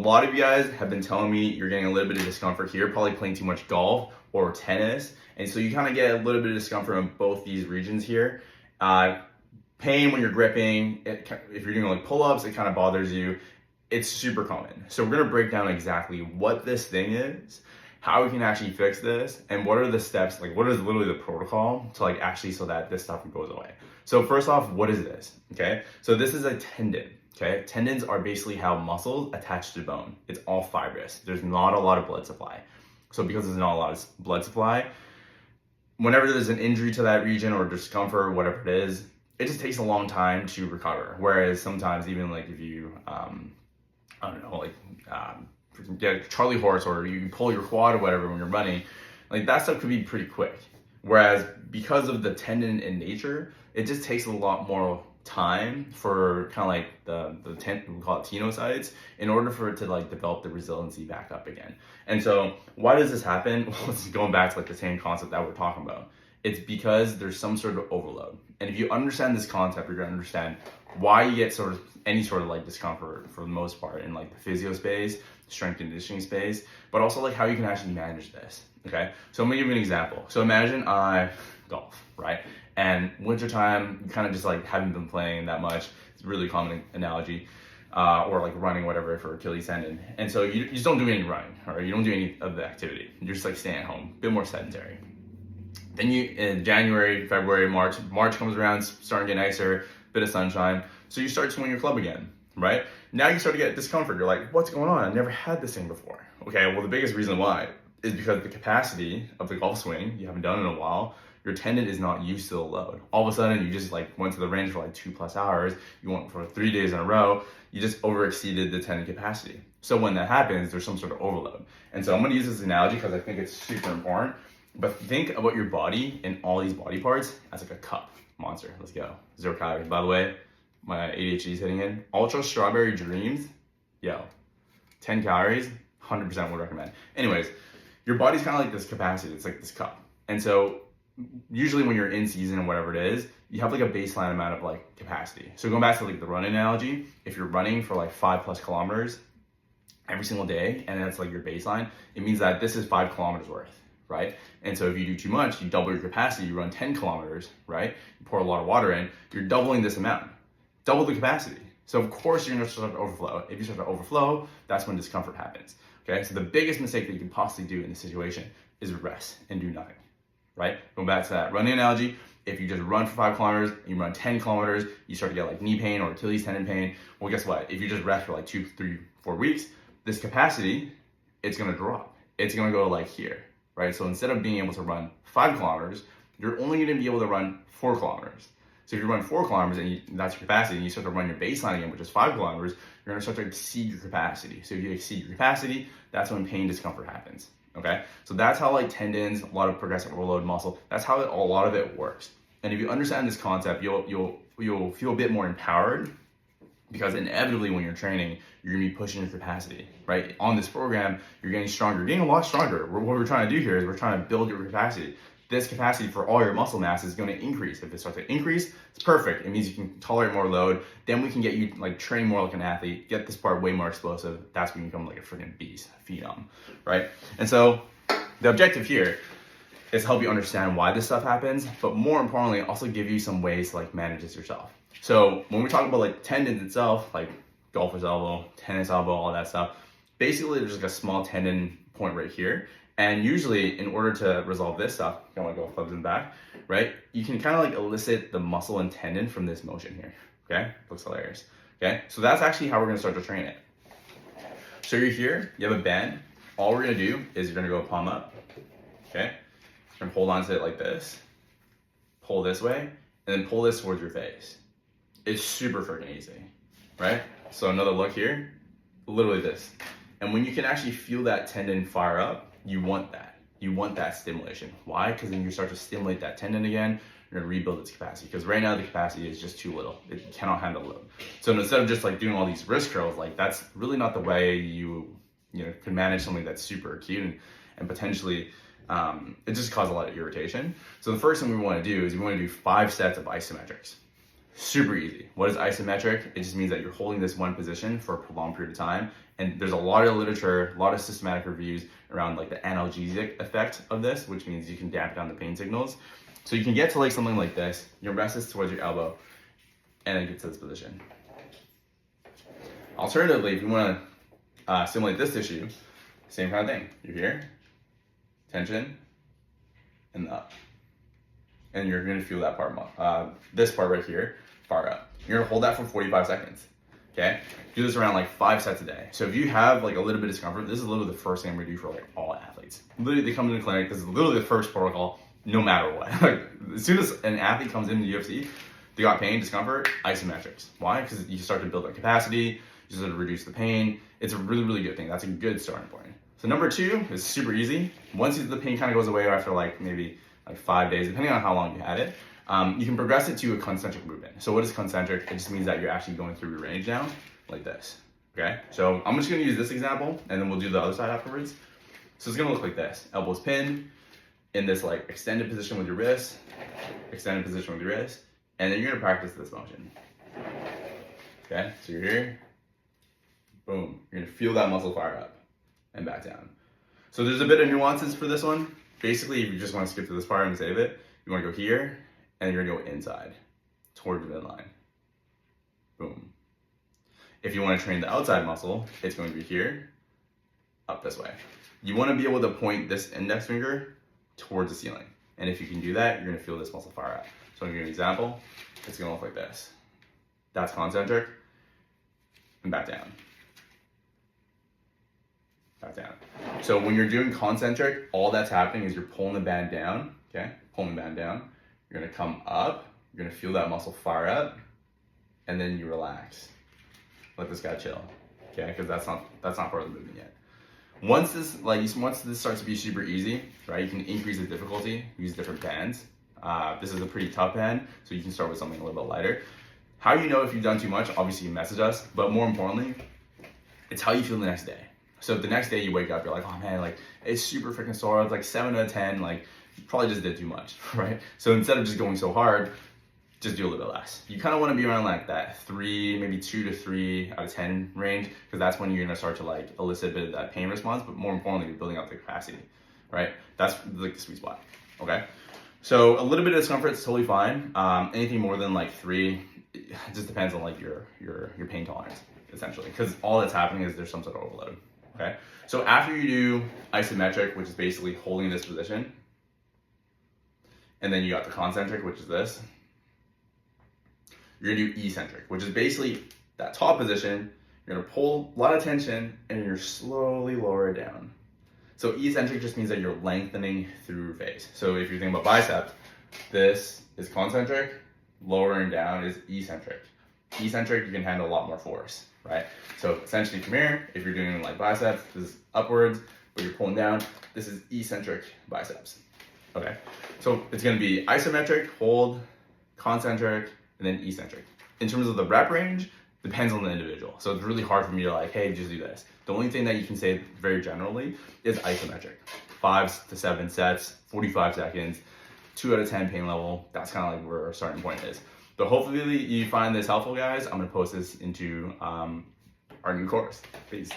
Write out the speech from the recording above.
lot of you guys have been telling me you're getting a little bit of discomfort here, probably playing too much golf or tennis. And so you kind of get a little bit of discomfort in both these regions here. Pain when you're gripping, if you're doing like pull-ups, it kind of bothers you. It's super common. So we're gonna break down exactly what this thing is, how we can actually fix this, and what are the steps, like what is literally the protocol to like actually so that this stuff goes away. So first off, what is this? Okay, so this is a tendon. Okay, tendons are basically how muscles attach to bone. It's all fibrous. There's not a lot of blood supply. So because there's not a lot of blood supply, whenever there's an injury to that region or discomfort or whatever it is, it just takes a long time to recover. Whereas sometimes even like if you, I don't know, like get a Charlie horse or you pull your quad or whatever when you're running, like that stuff could be pretty quick. Whereas because of the tendon in nature, it just takes a lot more time for kind of like we call it tenocytes, in order for it to like develop the resiliency back up again. And so why does this happen? Well, it's going back to like the same concept that we're talking about. It's because there's some sort of overload. And if you understand this concept, you're gonna understand why you get sort of any sort of like discomfort for the most part in like the physio space, strength conditioning space, but also like how you can actually manage this. Okay, so I'm gonna give you an example. So imagine I golf, right? And wintertime, you kind of just like haven't been playing that much. It's a really common analogy. Or like running, whatever, for Achilles tendon. And so you just don't do any running, or you don't do any of the activity. You're just like staying at home, a bit more sedentary. Then in January, February, March comes around, starting to get nicer, bit of sunshine. So you start swinging your club again, right? Now you start to get discomfort. You're like, what's going on? I've never had this thing before. Okay, well the biggest reason why is because the capacity of the golf swing, you haven't done it in a while, your tendon is not used to the load. All of a sudden, you just like went to the range for like 2+ hours, you went for 3 days in a row, you just overexceeded the tendon capacity. So when that happens, there's some sort of overload. And so I'm gonna use this analogy because I think it's super important. But think about your body and all these body parts as like a cup. Monster, let's go. 0 calories. By the way, my ADHD is hitting in. Ultra Strawberry Dreams, 10 calories, 100% would recommend. Anyways, your body's kind of like this capacity, it's like this cup. And so usually when you're in season or whatever it is, you have like a baseline amount of like capacity. So going back to like the running analogy, if you're running for like 5+ kilometers every single day, and that's like your baseline, it means that this is 5 kilometers worth, right? And so if you do too much, you double your capacity, you run 10 kilometers, right? You pour a lot of water in, you're doubling this amount, double the capacity. So of course you're gonna start to overflow. If you start to overflow, that's when discomfort happens, okay? So the biggest mistake that you can possibly do in this situation is rest and do nothing. Right? Going back to that running analogy, if you just run for 5 kilometers, you run 10 kilometers, you start to get like knee pain or Achilles tendon pain. Well, guess what? If you just rest for like 2, 3, 4 weeks, this capacity, it's gonna drop. It's gonna go to like here, right? So instead of being able to run 5 kilometers, you're only gonna be able to run 4 kilometers. So if you run 4 kilometers and that's your capacity, and you start to run your baseline again, which is 5 kilometers, you're gonna start to exceed your capacity. So if you exceed your capacity, that's when pain, discomfort happens. Okay, so that's how like tendons, a lot of progressive overload muscle, that's how a lot of it works. And if you understand this concept, you'll feel a bit more empowered, because inevitably when you're training, you're gonna be pushing your capacity, right? On this program, you're getting stronger, you're getting a lot stronger. What we're trying to do here is we're trying to build your capacity. This capacity for all your muscle mass is going to increase. If it starts to increase, it's perfect. It means you can tolerate more load. Then we can get you like training more like an athlete, get this part way more explosive. That's when you become like a freaking beast, a phenom, right? And so the objective here is to help you understand why this stuff happens, but more importantly, also give you some ways to like manage this yourself. So when we talk about like tendons itself, like golfer's elbow, tennis elbow, all that stuff, basically there's like a small tendon point right here. And usually in order to resolve this stuff, you want to go clubs in the back, right? You can kind of like elicit the muscle and tendon from this motion here, okay? Looks hilarious, okay? So that's actually how we're gonna start to train it. So you're here, you have a band. All we're gonna do is you're gonna go palm up, okay? You're gonna hold on to it like this, pull this way, and then pull this towards your face. It's super freaking easy, right? So another look here, literally this. And when you can actually feel that tendon fire up, you want that. You want that stimulation. Why? Because then you start to stimulate that tendon again, you're gonna rebuild its capacity. Because right now the capacity is just too little. It cannot handle load. So instead of just like doing all these wrist curls, like that's really not the way you can manage something that's super acute and potentially it just causes a lot of irritation. So the first thing we wanna do is we wanna do 5 sets of isometrics. Super easy. What is isometric? It just means that you're holding this one position for a prolonged period of time And there's a lot of literature, a lot of systematic reviews around like the analgesic effect of this, which means you can dampen down the pain signals. So you can get to like something like this. Your rest is towards your elbow, and then get to this position. Alternatively, if you want to stimulate this tissue, same kind of thing. You're here, tension, and up. And you're going to feel that part, this part right here, far up. You're going to hold that for 45 seconds. Okay? Do this around like 5 sets a day. So if you have like a little bit of discomfort, this is literally the first thing we do for like all athletes. Literally, they come to the clinic. This is literally the first protocol, no matter what. Like as soon as an athlete comes into the UFC, they got pain, discomfort, isometrics. Why? Because you start to build up capacity, you start to reduce the pain. It's a really, really good thing. That's a good starting point. So number 2 is super easy. Once the pain kind of goes away after like maybe like 5 days, depending on how long you had it, you can progress it to a concentric movement. So what is concentric? It just means that you're actually going through your range now, like this. Okay, so I'm just gonna use this example, and then we'll do the other side afterwards. So it's gonna look like this: elbows pinned in this like extended position with your wrist, extended position with your wrist, and then you're gonna practice this motion. Okay, so you're here, boom. You're gonna feel that muscle fire up and back down. So there's a bit of nuances for this one. Basically, if you just want to skip to this part and save it, you want to go here, and you're going to go inside, toward the midline. Boom. If you want to train the outside muscle, it's going to be here, up this way. You want to be able to point this index finger towards the ceiling. And if you can do that, you're going to feel this muscle fire up. So I'll give you an example. It's going to look like this. That's concentric, and back down. Back down. So when you're doing concentric, all that's happening is you're pulling the band down, okay? Pulling the band down. You're gonna come up, you're gonna feel that muscle fire up, and then you relax. Let this guy chill, okay? Because that's not part of the movement yet. Once this starts to be super easy, right? You can increase the difficulty, use different bands. This is a pretty tough band, so you can start with something a little bit lighter. How you know if you've done too much? Obviously you message us, but more importantly, it's how you feel the next day. So if the next day you wake up, you're like, oh man, like it's super freaking sore. It's like 7 out of 10. Like you probably just did too much, right? So instead of just going so hard, just do a little bit less. You kind of want to be around like that 3, maybe 2 to 3 out of 10 range, because that's when you're gonna start to like elicit a bit of that pain response. But more importantly, you're building up the capacity, right? That's like the sweet spot. Okay. So a little bit of discomfort is totally fine. Anything more than like 3, it just depends on like your pain tolerance, essentially, because all that's happening is there's some sort of overload. Okay, so after you do isometric, which is basically holding this position, and then you got the concentric, which is this, you're gonna do eccentric, which is basically that top position. You're gonna pull a lot of tension and you're slowly lower it down. So eccentric just means that you're lengthening through phase. So if you're thinking about biceps, this is concentric, lowering down is eccentric. Eccentric, you can handle a lot more force, right? So essentially from here, if you're doing like biceps, this is upwards, but you're pulling down, this is eccentric biceps. Okay, so it's gonna be isometric, hold, concentric, and then eccentric. In terms of the rep range, depends on the individual. So it's really hard for me to like, hey, just do this. The only thing that you can say very generally is isometric. 5 to 7 sets, 45 seconds, 2 out of 10 pain level. That's kind of like where our starting point is. But hopefully you find this helpful, guys. I'm gonna post this into our new course. Peace.